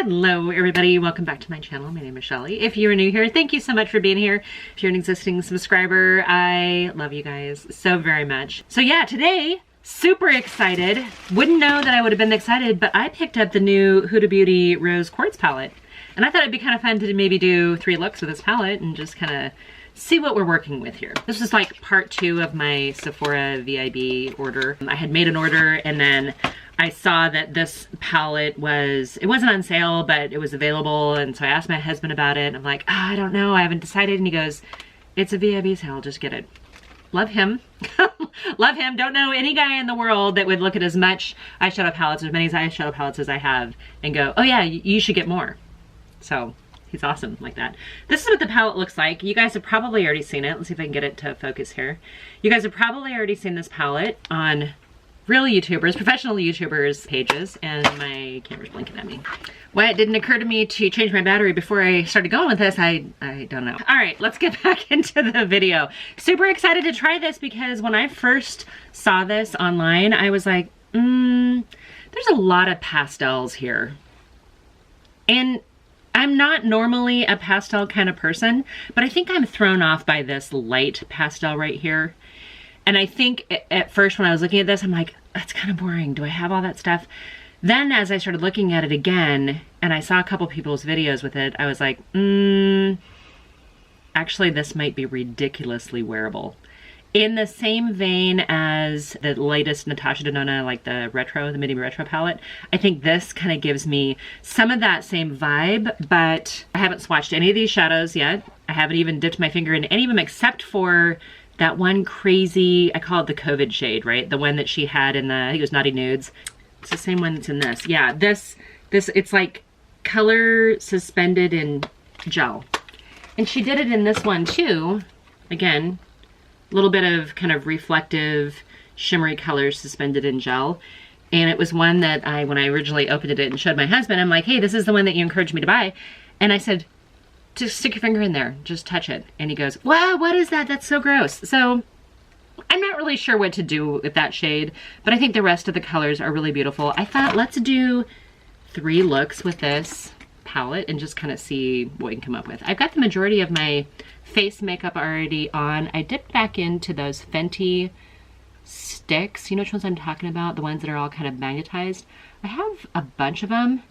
Hello everybody, welcome back to my channel. My name is Shelly. If you're new here, thank you so much for being here. If you're an existing subscriber, I love you guys so very much. So yeah, today, super excited. Wouldn't know that I would have been excited, but I picked up the new Huda Beauty Rose Quartz palette. And I thought it'd be kind of fun to maybe do 3 looks with this palette and just kind of see what we're working with here. This is like part 2 of my Sephora VIB order. I had made an order and then I saw that this palette it wasn't on sale, but it was available. And so I asked my husband about it. And I'm like, I don't know, I haven't decided. And he goes, it's a VIB sale, just get it. Love him. Love him. Don't know any guy in the world that would look at as much eyeshadow palettes, as many eyeshadow palettes as I have, and go, oh yeah, you should get more. So he's awesome like that. This is what the palette looks like. You guys have probably already seen it. Let's see if I can get it to focus here. You guys have probably already seen this palette on real YouTubers, professional YouTubers pages, and my camera's blinking at me. Why it didn't occur to me to change my battery before I started going with this, I don't know. All right, let's get back into the video. Super excited to try this because when I first saw this online, I was like, there's a lot of pastels here. And I'm not normally a pastel kind of person, but I think I'm thrown off by this light pastel right here. And I think at first when I was looking at this, I'm like, that's kind of boring. Do I have all that stuff? Then as I started looking at it again, and I saw a couple people's videos with it, I was like, actually this might be ridiculously wearable. In the same vein as the latest Natasha Denona, like the mini retro palette, I think this kind of gives me some of that same vibe, but I haven't swatched any of these shadows yet. I haven't even dipped my finger in any of them except for that one crazy, I call it the COVID shade, right? The one that she had in the, I think it was Naughty Nudes. It's the same one that's in this. Yeah, this, it's like color suspended in gel. And she did it in this one too. Again, a little bit of kind of reflective, shimmery colors suspended in gel. And it was one that when I originally opened it and showed my husband, I'm like, hey, this is the one that you encouraged me to buy. And I said, just stick your finger in there, just touch it. And he goes, wow, what is that? That's so gross. So I'm not really sure what to do with that shade, but I think the rest of the colors are really beautiful. I thought let's do 3 looks with this palette and just kind of see what we can come up with. I've got the majority of my face makeup already on. I dipped back into those Fenty sticks. You know which ones I'm talking about? The ones that are all kind of magnetized. I have a bunch of them.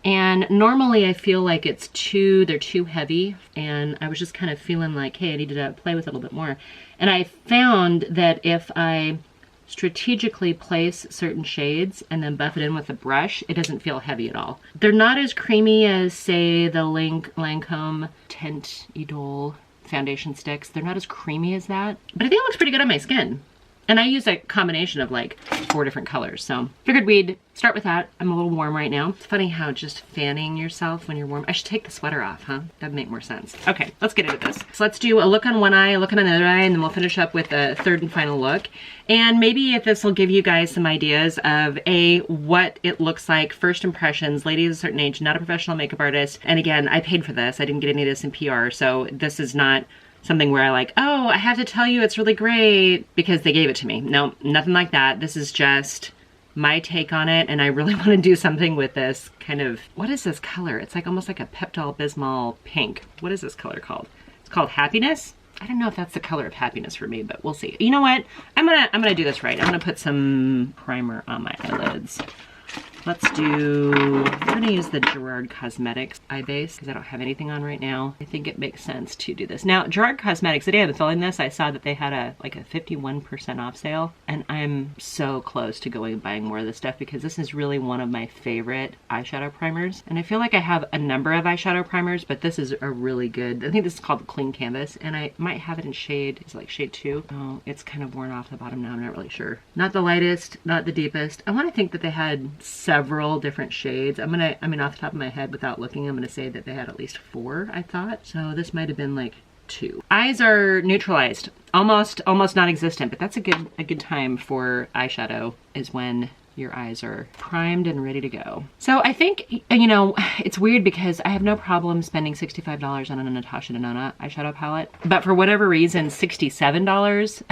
And normally I feel like they're too heavy, and I was just kind of feeling like, hey, I need to play with it a little bit more. And I found that if I strategically place certain shades and then buff it in with a brush, it doesn't feel heavy at all. They're not as creamy as, say, the Lancome Tint Idole foundation sticks. They're not as creamy as that, but I think it looks pretty good on my skin. And I use a combination of like 4 different colors. So figured we'd start with that. I'm a little warm right now. It's funny how just fanning yourself when you're warm. I should take the sweater off, huh? That'd make more sense. Okay, let's get into this. So let's do a look on one eye, a look on another eye, and then we'll finish up with a 3rd and final look. And maybe if this will give you guys some ideas of what it looks like, first impressions, lady of a certain age, not a professional makeup artist. And again, I paid for this. I didn't get any of this in PR. So this is not something where I like, oh, I have to tell you it's really great because they gave it to me. No, nothing like that. This is just my take on it, and I really want to do something with this kind of, what is this color? It's like almost like a Pepto-Bismol pink. What is this color called? It's called Happiness. I don't know if that's the color of happiness for me, but we'll see. You know what? I'm gonna do this right. I'm gonna put some primer on my eyelids. I'm gonna use the Gerard Cosmetics eye base because I don't have anything on right now. I think it makes sense to do this. Now, Gerard Cosmetics, the day I was filming this, I saw that they had a 51% off sale, and I'm so close to going and buying more of this stuff because this is really one of my favorite eyeshadow primers. And I feel like I have a number of eyeshadow primers, but this is a really good, I think this is called the Clean Canvas, and I might have it in shade, it's like shade 2. Oh, it's kind of worn off the bottom now, I'm not really sure. Not the lightest, not the deepest. I want to think that they had several different shades. I mean, off the top of my head, without looking, I'm gonna say that they had at least 4, I thought. So this might have been like 2. Eyes are neutralized, almost non-existent, but that's a good time for eyeshadow, is when your eyes are primed and ready to go. So I think, you know, it's weird because I have no problem spending $65 on a Natasha Denona eyeshadow palette, but for whatever reason, $67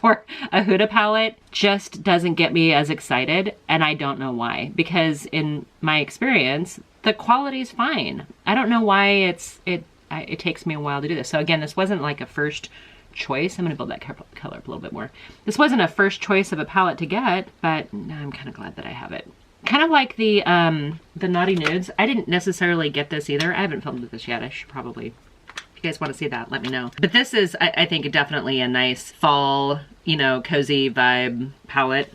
for a Huda palette just doesn't get me as excited, and I don't know why. Because in my experience, the quality's fine. I don't know why it takes me a while to do this. So again, this wasn't like a first choice. I'm gonna build that color up a little bit more. This wasn't a first choice of a palette to get, but now I'm kind of glad that I have it. Kind of like the Naughty Nudes. I didn't necessarily get this either. I haven't filmed with this yet. I should probably, if you guys want to see that, let me know. But this is, I think, definitely a nice fall, you know, cozy vibe palette.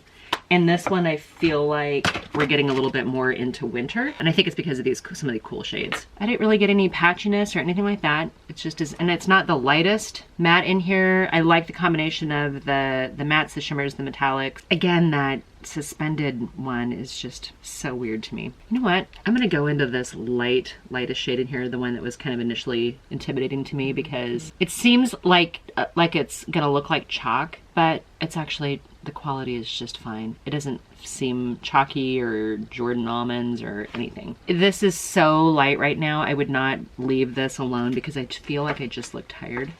And this one, I feel like we're getting a little bit more into winter. And I think it's because of some of the cool shades. I didn't really get any patchiness or anything like that. It's just and it's not the lightest matte in here. I like the combination of the mattes, the shimmers, the metallics. Again, that suspended one is just so weird to me. You know what? I'm gonna go into this lightest shade in here, the one that was kind of initially intimidating to me because it seems like it's gonna look like chalk, but it's actually, the quality is just fine. It doesn't seem chalky or Jordan almonds or anything. This is so light right now. I would not leave this alone because I feel like I just look tired.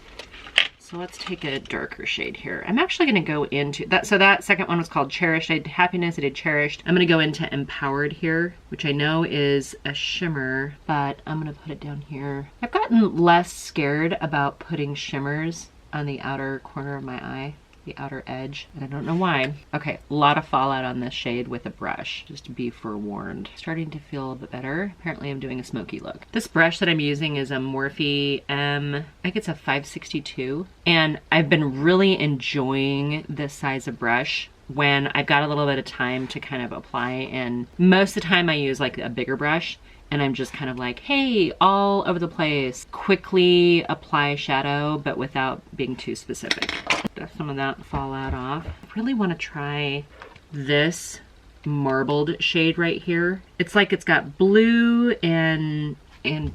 So let's take a darker shade here. I'm actually going to go into that. So that second one was called Cherished. I did Happiness, I did Cherished. I'm going to go into Empowered here, which I know is a shimmer, but I'm going to put it down here. I've gotten less scared about putting shimmers on the outer corner of my eye, the outer edge, and I don't know why. Okay, a lot of fallout on this shade with a brush, just to be forewarned. Starting to feel a bit better. Apparently I'm doing a smoky look. This brush that I'm using is a Morphe M, I think it's a 562, and I've been really enjoying this size of brush when I've got a little bit of time to kind of apply, and most of the time I use like a bigger brush, and I'm just kind of like, hey, all over the place, quickly apply shadow, but without being too specific. Dust some of that fallout off. I really want to try this marbled shade right here. It's like it's got blue and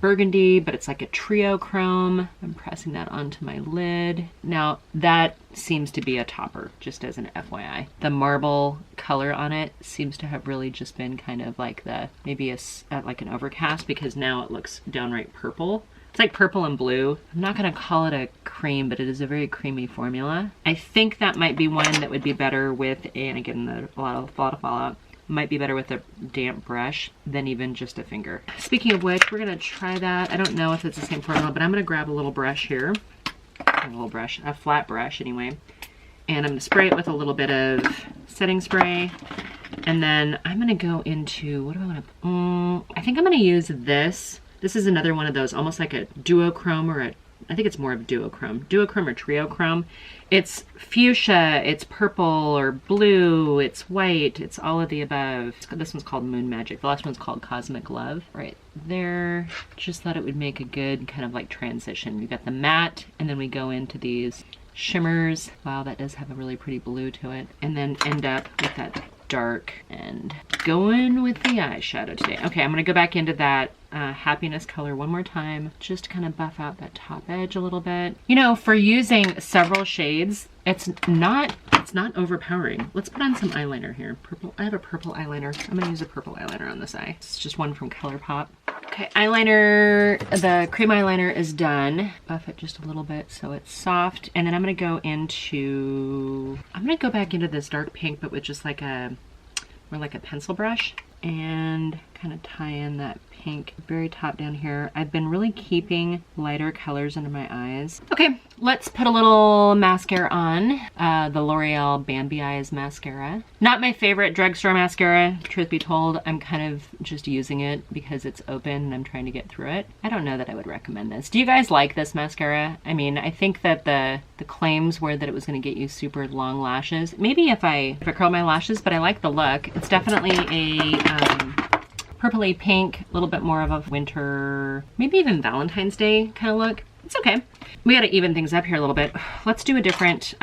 burgundy, but it's like a trio chrome. I'm pressing that onto my lid. Now that seems to be a topper, just as an FYI. The marble color on it seems to have really just been kind of like maybe like an overcast, because now it looks downright purple. It's like purple and blue. I'm not gonna call it a cream, but it is a very creamy formula. I think that might be one that would be better with, and again, a lot of fallout, might be better with a damp brush than even just a finger. Speaking of which, we're gonna try that. I don't know if it's the same formula, but I'm gonna grab a little brush here. A flat brush anyway. And I'm gonna spray it with a little bit of setting spray. And then I'm gonna go into, what do I wanna, I think I'm gonna use this. This is another one of those, almost like a duochrome or I think it's more of duochrome or triochrome. It's fuchsia, it's purple or blue, it's white, it's all of the above. This one's called Moon Magic. The last one's called Cosmic Love. Right there, just thought it would make a good kind of like transition. We've got the matte, and then we go into these shimmers. Wow, that does have a really pretty blue to it. And then end up with that dark and going with the eyeshadow today. Okay, I'm gonna go back into that Happiness color one more time, just to kind of buff out that top edge a little bit. You know, for using several shades, it's not overpowering. Let's put on some eyeliner here. Purple, I have a purple eyeliner. I'm gonna use a purple eyeliner on this eye. It's just one from ColourPop. Okay, eyeliner, the cream eyeliner is done. Buff it just a little bit so it's soft. And then I'm gonna go back into this dark pink, but with just like more like a pencil brush, and kind of tie in that pink very top down here. I've been really keeping lighter colors under my eyes. Okay, let's put a little mascara on. The L'Oreal Bambi Eyes mascara. Not my favorite drugstore mascara, truth be told. I'm kind of just using it because it's open and I'm trying to get through it. I don't know that I would recommend this. Do you guys like this mascara? I mean, I think that the claims were that it was going to get you super long lashes. Maybe if I curl my lashes, but I like the look. It's definitely a purpley pink, a little bit more of a winter, maybe even Valentine's Day kind of look. It's okay. We gotta even things up here a little bit. Let's do a different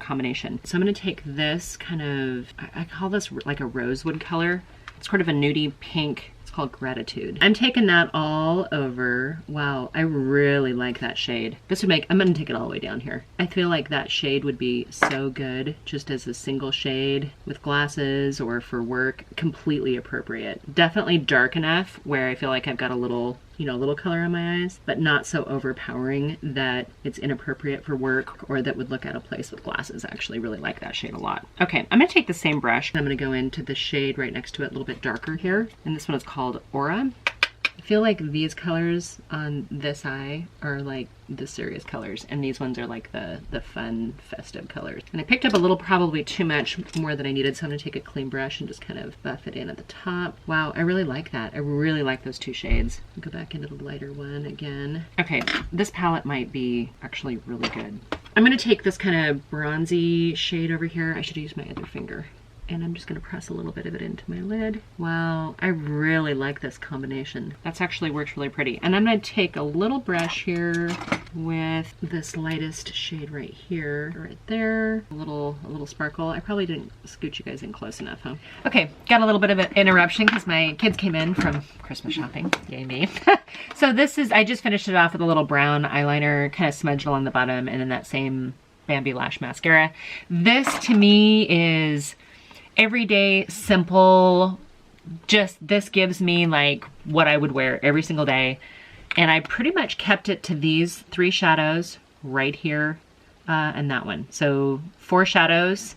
combination. So I'm gonna take this kind of, I call this like a rosewood color. It's sort of a nudie pink. It's called Gratitude. I'm taking that all over. Wow, I really like that shade. This would make, I'm gonna take it all the way down here. I feel like that shade would be so good just as a single shade with glasses or for work. Completely appropriate. Definitely dark enough where I feel like I've got a little, you know, a little color on my eyes, but not so overpowering that it's inappropriate for work or that would look out of place with glasses. I actually really like that shade a lot. Okay, I'm gonna take the same brush and I'm gonna go into the shade right next to it, a little bit darker here. And this one is called Aura. I feel like these colors on this eye are like the serious colors, and these ones are like the fun, festive colors. And I picked up a little, probably too much more than I needed, so I'm gonna take a clean brush and just kind of buff it in at the top. Wow, I really like that. I really like those two shades. I'll go back into the lighter one again. Okay, this palette might be actually really good. I'm gonna take this kind of bronzy shade over here. I should use my other finger. And I'm just gonna press a little bit of it into my lid. Wow, I really like this combination. That's actually works really pretty. And I'm gonna take a little brush here with this lightest shade right here, right there. A little sparkle. I probably didn't scoot you guys in close enough, huh? Okay, got a little bit of an interruption because my kids came in from Christmas shopping. Yay me. So this is, I just finished it off with a little brown eyeliner, kind of smudged along the bottom, and then that same Bambi Lash mascara. This to me is everyday, simple, just this gives me like what I would wear every single day. And I pretty much kept it to these 3 shadows right here and that one. So 4 shadows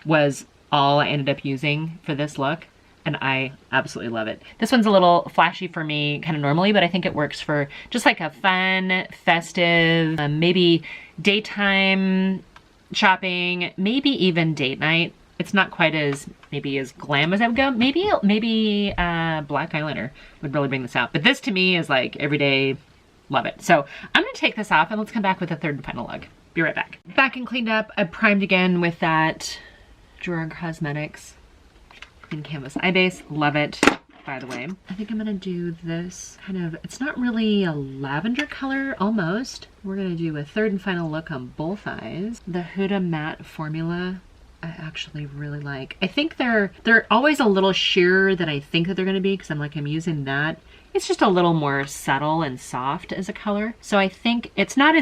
was all I ended up using for this look, and I absolutely love it. This one's a little flashy for me kind of normally, but I think it works for just like a fun, festive, maybe daytime shopping, maybe even date night. It's not quite as, maybe as glam as I would go. Maybe black eyeliner would really bring this out. But this to me is like everyday, love it. So I'm gonna take this off and let's come back with a third and final look. Be right back. Back and cleaned up. I primed again with that Gerard Cosmetics in Canvas Eye Base. Love it, by the way. I think I'm gonna do this kind of, it's not really a lavender color, almost. We're gonna do a third and final look on both eyes. The Huda Matte Formula I actually really like. I think they're always a little sheerer than I think that they're gonna be, because I'm using that. It's just a little more subtle and soft as a color. So I think it's not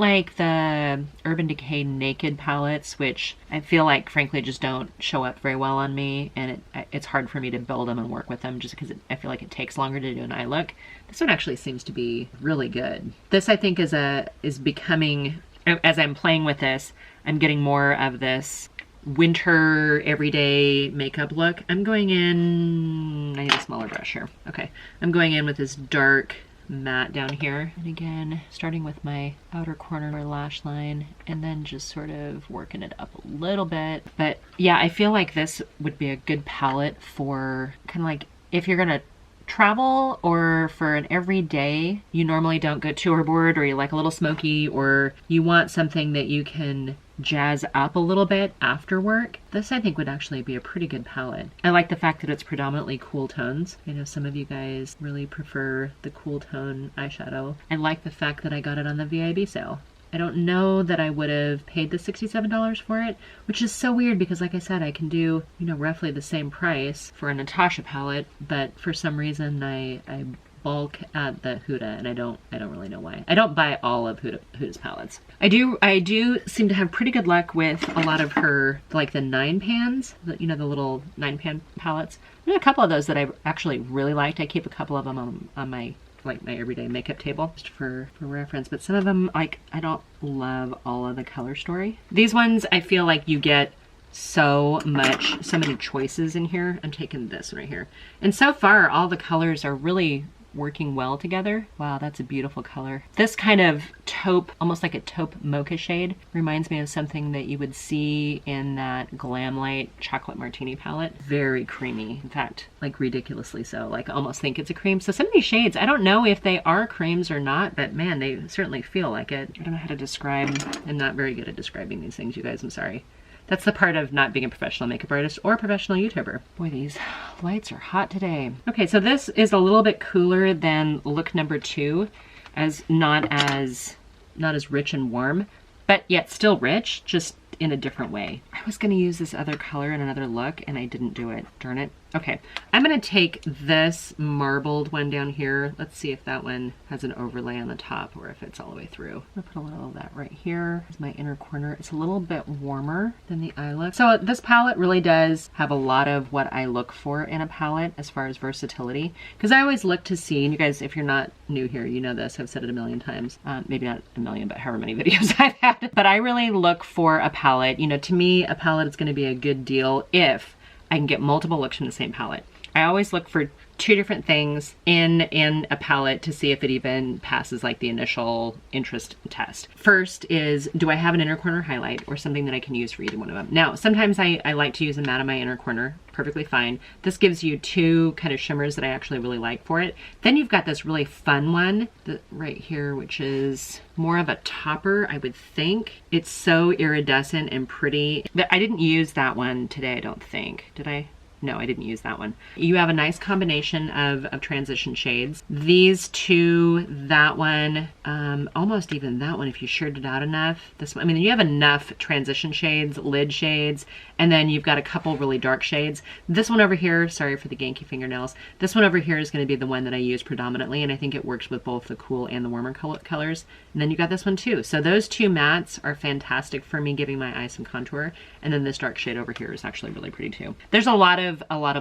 like the Urban Decay Naked palettes, which I feel like frankly just don't show up very well on me, and it's hard for me to build them and work with them just because I feel like it takes longer to do an eye look. This one actually seems to be really good. This I think is becoming, as I'm playing with this, I'm getting more of this winter everyday makeup look. I'm going in, I need a smaller brush here. Okay, I'm going in with this dark matte down here. And again, starting with my outer corner lash line and then just sort of working it up a little bit. But yeah, I feel like this would be a good palette for kind of like if you're gonna travel or for an everyday, you normally don't go too overboard, or you like a little smoky, or you want something that you can jazz up a little bit after work. This I think would actually be a pretty good palette. I like the fact that it's predominantly cool tones. I know some of you guys really prefer the cool tone eyeshadow. I like the fact that I got it on the VIB sale. I don't know that I would have paid the $67 for it, which is so weird because like I said, I can do, roughly the same price for a Natasha palette, but for some reason I bulk at the Huda, and I don't really know why. I don't buy all of Huda's palettes. I do seem to have pretty good luck with a lot of her, like the 9 pans, the little 9-pan palettes. There's a couple of those that I actually really liked. I keep a couple of them on my my everyday makeup table just for reference, but some of them, like, I don't love all of the color story. These ones I feel like you get so many choices in here. I'm taking this one right here, and so far all the colors are really working well together. Wow, that's a beautiful color. This kind of taupe, almost like a taupe mocha shade, reminds me of something that you would see in that Glam Light Chocolate Martini palette. Very creamy. In fact, like ridiculously so. Like I almost think it's a cream. So some of these shades, I don't know if they are creams or not, but man, they certainly feel like it. I don't know how to describe. I'm not very good at describing these things, you guys. I'm sorry. That's the part of not being a professional makeup artist or a professional YouTuber. Boy, these lights are hot today. Okay, so this is a little bit cooler than look number 2, as not as rich and warm, but yet still rich, just in a different way. I was gonna use this other color in another look and I didn't do it, darn it. Okay, I'm gonna take this marbled one down here. Let's see if that one has an overlay on the top or if it's all the way through. I'm gonna put a little of that right here. Here's my inner corner. It's a little bit warmer than the eye look. So this palette really does have a lot of what I look for in a palette as far as versatility. Because I always look to see, and you guys, if you're not new here, you know this, I've said it a million times. Maybe not a million, but however many videos I've had. But I really look for a palette. To me, a palette is gonna be a good deal if I can get multiple looks from the same palette. I always look for two different things in a palette to see if it even passes like the initial interest test. First is, do I have an inner corner highlight or something that I can use for either one of them? Now, sometimes I like to use a matte on my inner corner, perfectly fine. This gives you two kind of shimmers that I actually really like for it. Then you've got this really fun one right here, which is more of a topper, I would think. It's so iridescent and pretty. I didn't use that one today, I don't think. Did I? No, I didn't use that one. You have a nice combination of transition shades. These two, that one, almost even that one if you shaded it out enough. This one, I mean, you have enough transition shades, lid shades, and then you've got a couple really dark shades. This one over here, sorry for the ganky fingernails, this one over here is going to be the one that I use predominantly, and I think it works with both the cool and the warmer colors. And then you got this one too. So those two mattes are fantastic for me giving my eyes some contour, and then this dark shade over here is actually really pretty too. There's a lot of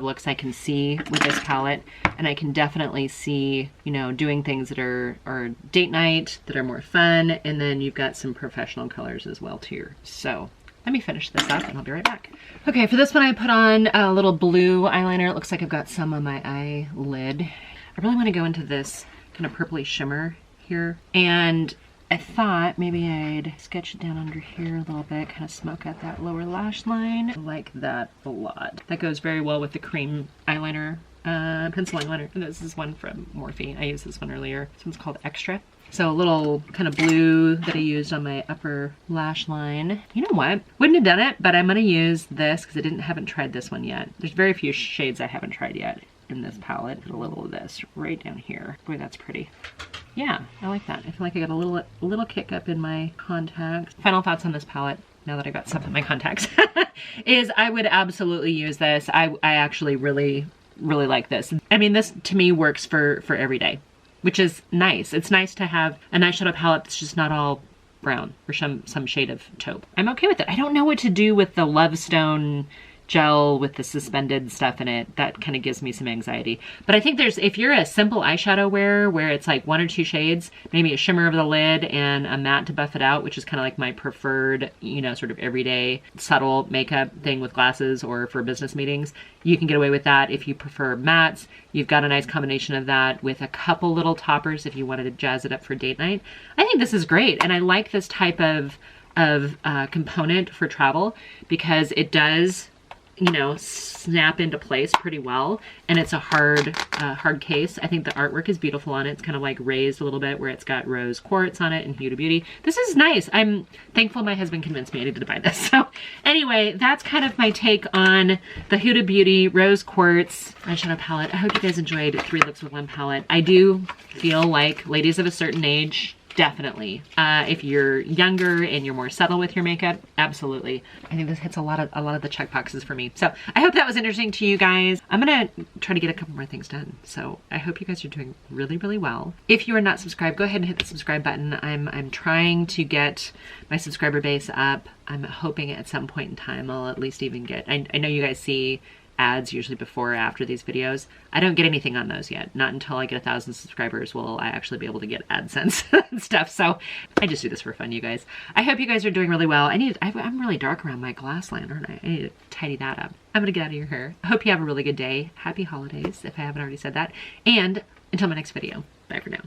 looks I can see with this palette, and I can definitely see, you know, doing things that are date night, that are more fun, and then you've got some professional colors as well too. So let me finish this up and I'll be right back. Okay, for this one I put on a little blue eyeliner. It looks like I've got some on my eyelid. I really want to go into this kind of purpley shimmer here, and I thought maybe I'd sketch it down under here a little bit, kind of smoke out that lower lash line. I like that a lot. That goes very well with the cream eyeliner, pencil eyeliner. This is one from Morphe. I used this one earlier. This one's called Extra. So a little kind of blue that I used on my upper lash line. You know what? Wouldn't have done it, but I'm gonna use this because I haven't tried this one yet. There's very few shades I haven't tried yet in this palette. Put a little of this right down here. Boy, that's pretty. Yeah, I like that. I feel like I got a little kick up in my contacts. Final thoughts on this palette, now that I got stuff in my contacts, is I would absolutely use this. I actually really like this. I mean, this to me works for every day, which is nice. It's nice to have a nice eyeshadow palette that's just not all brown or some shade of taupe. I'm okay with it. I don't know what to do with the Lovestone gel with the suspended stuff in it. That kind of gives me some anxiety. But I think if you're a simple eyeshadow wearer where it's like one or two shades, maybe a shimmer over the lid and a matte to buff it out, which is kind of like my preferred, you know, sort of everyday subtle makeup thing with glasses or for business meetings, you can get away with that. If you prefer mattes, you've got a nice combination of that with a couple little toppers if you wanted to jazz it up for date night. I think this is great, and I like this type of component for travel because it does, you know, snap into place pretty well, and it's a hard case. I think the artwork is beautiful on it. It's kind of like raised a little bit where it's got rose quartz on it and Huda Beauty. This is nice. I'm thankful my husband convinced me I needed to buy this. So anyway, that's kind of my take on the Huda Beauty rose quartz eyeshadow palette. I hope you guys enjoyed 3 looks with 1 palette. I do feel like ladies of a certain age, definitely. If you're younger and you're more subtle with your makeup, absolutely. I think this hits a lot of the check boxes for me. So I hope that was interesting to you guys. I'm gonna try to get a couple more things done. So I hope you guys are doing really well. If you are not subscribed, go ahead and hit the subscribe button. I'm trying to get my subscriber base up. I'm hoping at some point in time I'll at least even get, I know you guys see ads usually before or after these videos. I don't get anything on those yet. Not until I get 1,000 subscribers will I actually be able to get AdSense and stuff. So I just do this for fun, you guys. I hope you guys are doing really well. I'm really dark around my glass line, aren't I? I need to tidy that up. I'm gonna get out of your hair. I hope you have a really good day. Happy holidays, if I haven't already said that. And until my next video, bye for now.